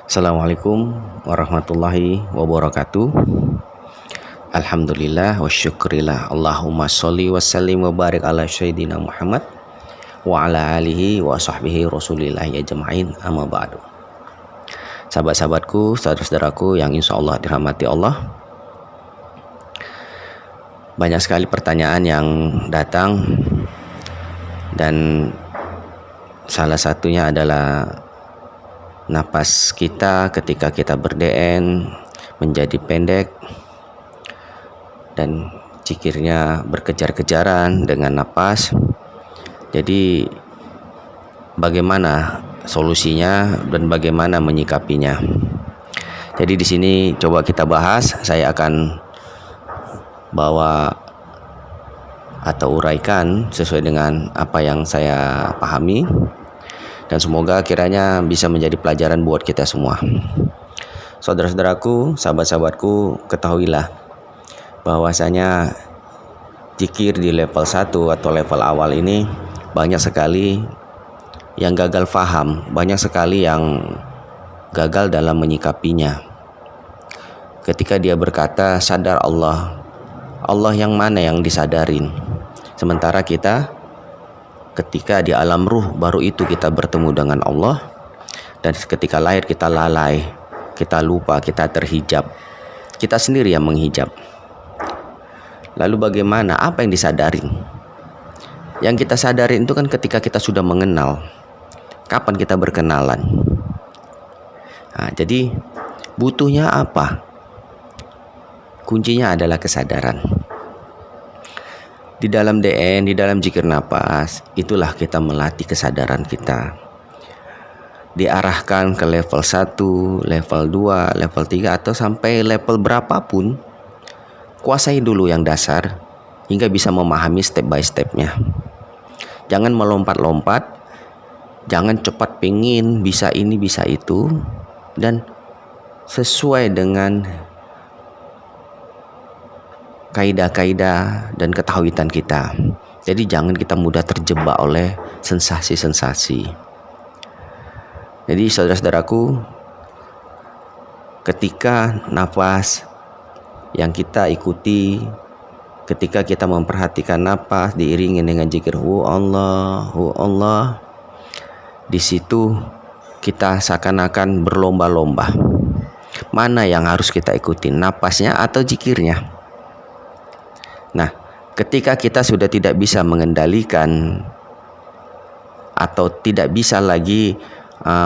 Assalamualaikum warahmatullahi wabarakatuh. Alhamdulillah wa syukrillah. Allahumma sholli wa sallim wa barik ala sayyidina Muhammad wa ala alihi wa sahbihi rasulillah ya jama'in, amma ba'du. Sahabat-sahabatku, saudara-saudaraku yang insya Allah dirahmati Allah, banyak sekali pertanyaan yang datang, dan salah satunya adalah napas kita ketika kita ber-DN menjadi pendek dan zikirnya berkejar-kejaran dengan napas. Jadi bagaimana solusinya dan bagaimana menyikapinya? Jadi di sini coba kita bahas. Saya akan bawa atau uraikan sesuai dengan apa yang saya pahami, dan semoga kiranya bisa menjadi pelajaran buat kita semua. Saudara-saudaraku, sahabat-sahabatku, ketahuilah bahwasanya zikir di level 1 atau level awal ini banyak sekali yang gagal faham, banyak sekali yang gagal dalam menyikapinya. Ketika dia berkata sadar Allah, Allah yang mana yang disadarin? Sementara kita ketika di alam ruh baru itu kita bertemu dengan Allah, dan ketika lahir kita lalai, kita lupa, kita terhijab, kita sendiri yang menghijab. Lalu bagaimana? Apa yang disadarin? Yang kita sadarin itu kan ketika kita sudah mengenal. Kapan kita berkenalan? Nah, jadi butuhnya apa? Kuncinya adalah kesadaran. Di dalam DN, di dalam zikir napas, itulah kita melatih kesadaran kita. Diarahkan ke level 1, level 2, level 3, atau sampai level berapapun. Kuasai dulu yang dasar hingga bisa memahami step by stepnya. Jangan melompat-lompat, jangan cepat pingin bisa ini bisa itu, dan sesuai dengan kaidah-kaidah dan ketahuitan kita. Jadi jangan kita mudah terjebak oleh sensasi-sensasi. Jadi saudara-saudaraku, ketika nafas yang kita ikuti, ketika kita memperhatikan napas diiringi dengan zikir hu Allah, di situ kita seakan-akan berlomba-lomba. Mana yang harus kita ikuti, napasnya atau zikirnya? Nah, ketika kita sudah tidak bisa mengendalikan atau tidak bisa lagi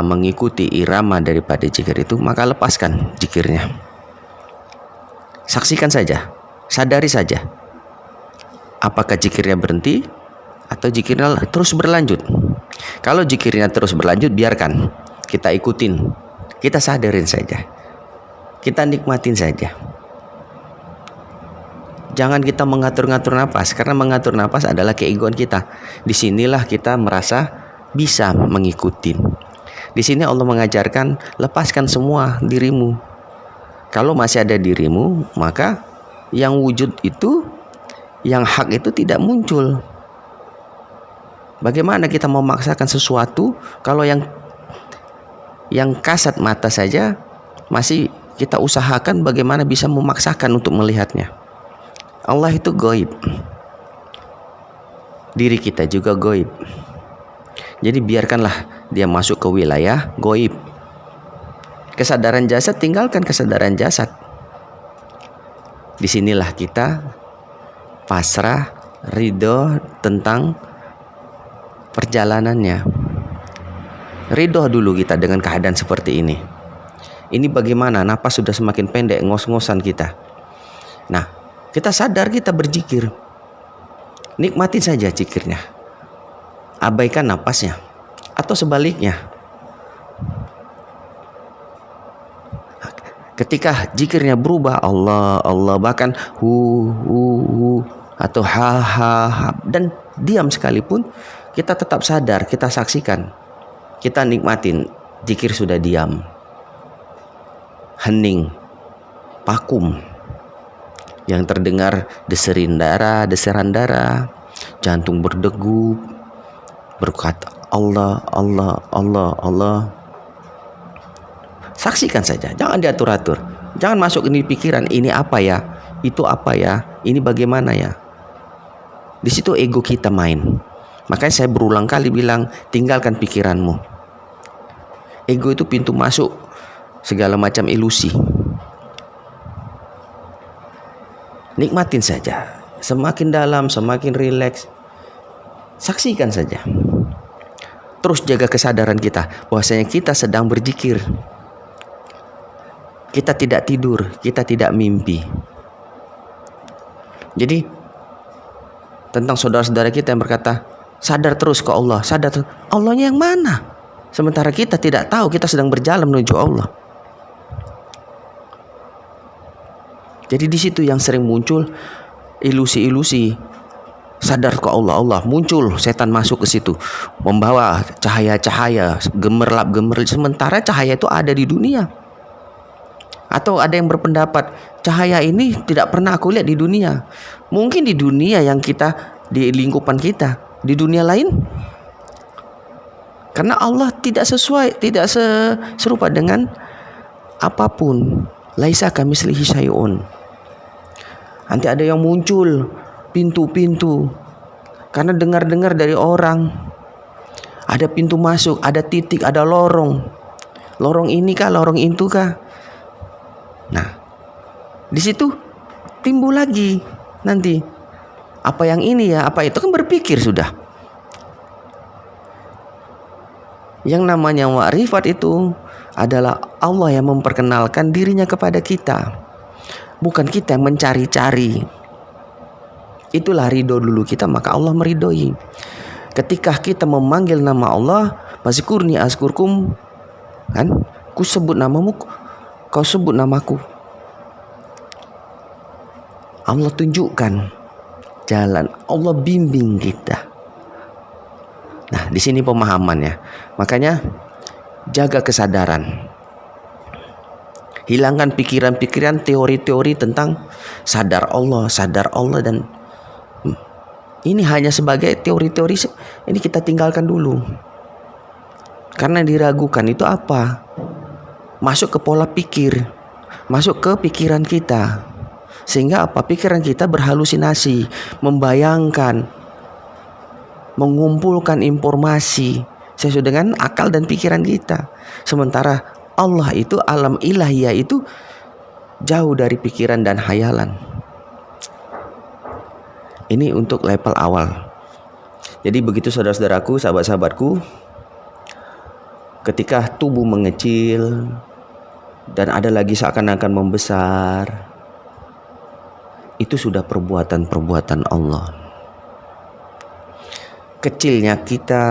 mengikuti irama daripada zikir itu, maka lepaskan zikirnya. Saksikan saja, sadari saja. Apakah zikirnya berhenti atau zikirnya terus berlanjut? Kalau zikirnya terus berlanjut, biarkan, kita ikutin, kita sadarin saja, kita nikmatin saja. Jangan kita mengatur-ngatur napas, karena mengatur napas adalah keegoan kita. Disinilah kita merasa bisa mengikuti. Di sini Allah mengajarkan lepaskan semua dirimu. Kalau masih ada dirimu, maka yang wujud itu, yang hak itu tidak muncul. Bagaimana kita memaksakan sesuatu kalau yang kasat mata saja masih kita usahakan bagaimana bisa memaksakan untuk melihatnya. Allah itu gaib, diri kita juga gaib. Jadi biarkanlah dia masuk ke wilayah gaib. Kesadaran jasad, tinggalkan kesadaran jasad. Disinilah kita pasrah, ridho tentang perjalanannya. Ridho dulu kita dengan keadaan seperti ini. Ini bagaimana? Napas sudah semakin pendek, ngos-ngosan kita. Nah, kita sadar kita berzikir. Nikmatin saja zikirnya. Abaikan napasnya. Atau sebaliknya. Ketika zikirnya berubah, Allah, Allah, bahkan hu atau ha, dan diam sekalipun, kita tetap sadar, kita saksikan, kita nikmatin. Zikir sudah diam, hening, vakum. Yang terdengar deseran darah, jantung berdegup, berkata Allah, Allah, Allah, Allah. Saksikan saja, jangan diatur-atur. Jangan masuk ini pikiran, ini apa ya, itu apa ya, ini bagaimana ya. Di situ ego kita main. Makanya saya berulang kali bilang, tinggalkan pikiranmu. Ego itu pintu masuk segala macam ilusi. Nikmatin saja. Semakin dalam, semakin rileks. Saksikan saja. Terus jaga kesadaran kita bahwasanya kita sedang berzikir. Kita tidak tidur, kita tidak mimpi. Jadi tentang saudara-saudara kita yang berkata, sadar terus ke Allah, sadar terus. Allahnya yang mana? Sementara kita tidak tahu, kita sedang berjalan menuju Allah. Jadi di situ yang sering muncul ilusi-ilusi. Sadar ke Allah, Allah muncul, setan masuk ke situ, membawa cahaya-cahaya, gemerlap-gemerlap. Sementara cahaya itu ada di dunia. Atau ada yang berpendapat cahaya ini tidak pernah aku lihat di dunia. Mungkin di dunia yang kita, di lingkupan kita, di dunia lain. Karena Allah tidak sesuai, tidak serupa dengan apapun. Laisa kamitslihi syai'un. Nanti ada yang muncul pintu-pintu. Karena dengar-dengar dari orang, ada pintu masuk, ada titik, ada lorong. Lorong ini kah, lorong itu kah? Nah, di situ timbul lagi nanti apa yang ini ya, apa itu, kan berpikir sudah. Yang namanya ma'rifat itu adalah Allah yang memperkenalkan dirinya kepada kita, bukan kita yang mencari-cari. Itulah ridho dulu kita, maka Allah meridhoi. Ketika kita memanggil nama Allah, Fazkurni azkurkum, kan? Ku sebut namamu, kau sebut namaku. Allah tunjukkan jalan, Allah bimbing kita. Nah, di sini pemahamannya. Makanya jaga kesadaran. Hilangkan pikiran-pikiran, teori-teori tentang sadar Allah dan ini hanya sebagai teori-teori. Ini kita tinggalkan dulu. Karena diragukan itu apa? Masuk ke pola pikir, masuk ke pikiran kita, sehingga apa? Pikiran kita berhalusinasi, membayangkan, mengumpulkan informasi sesuai dengan akal dan pikiran kita. Sementara Allah itu, alam ilahiyah itu jauh dari pikiran dan hayalan. Ini untuk level awal. Jadi begitu saudara-saudaraku, sahabat-sahabatku, ketika tubuh mengecil dan ada lagi seakan-akan membesar, itu sudah perbuatan-perbuatan Allah. Kecilnya kita,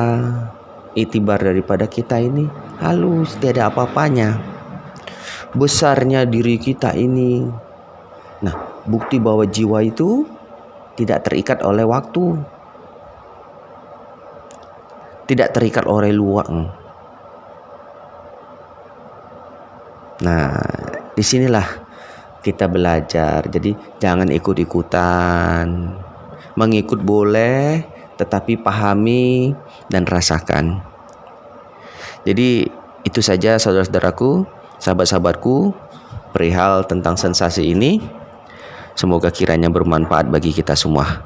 itibar daripada kita ini halus, tidak ada apa-apanya. Besarnya diri kita ini, nah, bukti bahwa jiwa itu tidak terikat oleh waktu, tidak terikat oleh luang. Nah, disinilah kita belajar. Jadi jangan ikut-ikutan. Mengikut boleh, tetapi pahami dan rasakan. Jadi itu saja saudara-saudaraku, sahabat-sahabatku, perihal tentang sensasi ini. Semoga kiranya bermanfaat bagi kita semua.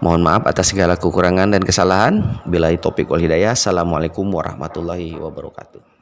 Mohon maaf atas segala kekurangan dan kesalahan. Billahi taufik wal hidayah. Assalamualaikum warahmatullahi wabarakatuh.